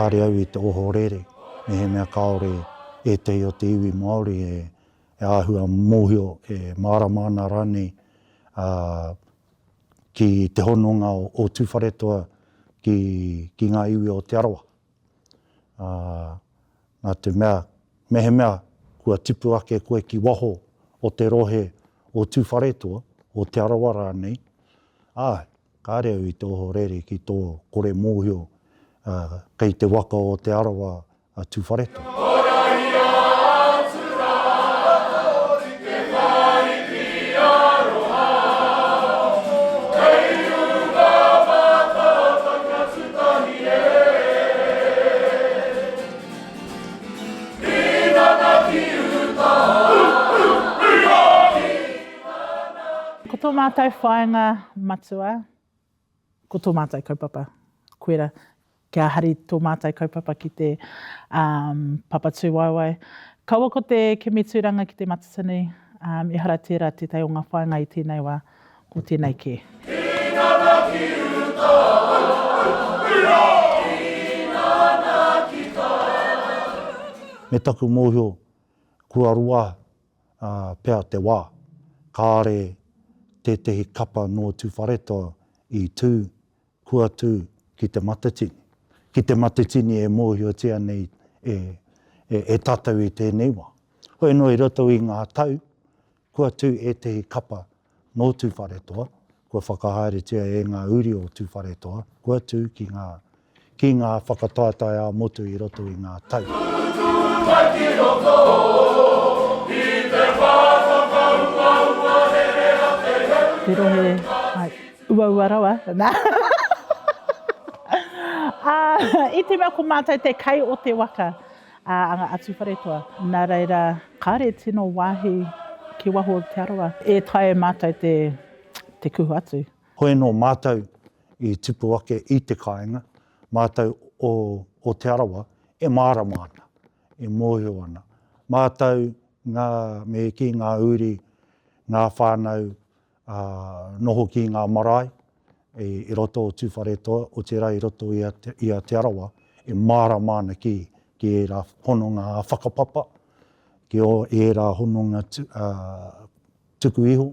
kāre au I te oho rere, me he mea kaore e te o te iwi Māori e āhua mōhio e māramana rane ki te hononga o Tūwharetoa ki ngā iwi o te arawa. Nā te mea, me he mea kua tipu ake koe ki waho o te rohe o Tūwharetoa, o te arawa rānei. Kāre au I te oho rere ki tō kore mōhio kei te waka o te arawa a Tūwharetoa. Ko tō mātou whāinga matua, ko tō mātou kaupapa. Koera, kia hari tō mātou kaupapa ki te papa tūwaiwai. Kaua ko te kemituranga ki te matatini, I hara tērā te tai o ngā whāinga I tēnei wā, ko tēnei ke. Me taku mōhio, kua rua pēr te wā, kāre tehi kapa no Tūwharetoa I tū, kua tū ki te matatini. Ki te matatini e mōhio tia nei e tatau I tēnei wā. Hoi no I roto I ngā tau, kua tū tehi kapa no Tūwharetoa, kua whakahaere tia e ngā uri o Tūwharetoa, kua tū ki ngā whakataetae a motu I roto I ngā tau. Te rohe, ua rawa, nā. I te mea ko mātou te kai o te waka anga a Tūwharetoa. Nā reira, kāre tino wāhi ki waho o te arawa. E tae mātou te kuhu atu. Hoi no mātou I tipu ake I te kāinga, mātou o te arawa e māramana, e mōhio ana. Mātou me ki ngā uri, ngā whānau, noho ki ngā marae, I roto o Tūwharetoa, o te rai roto I a te arawa, e māramana ki e rā hononga whakapapa, ki e rā hononga tuku iho,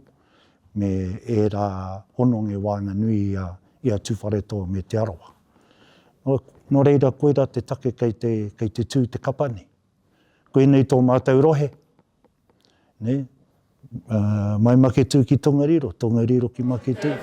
me e rā hononga e wāinga nui I a Tūwharetoa me te arawa. No reira koera te take kei te tū te kapani. Koenei tō mātou rohe. Ne? Mai make tū ki Tongariro ki make tū.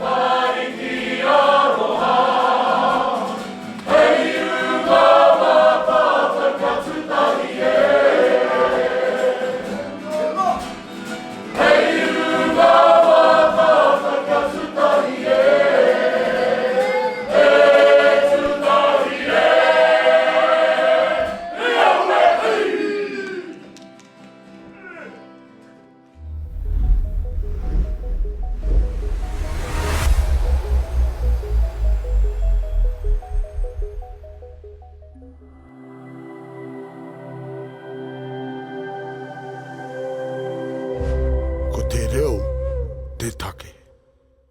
Ko te reo, te take.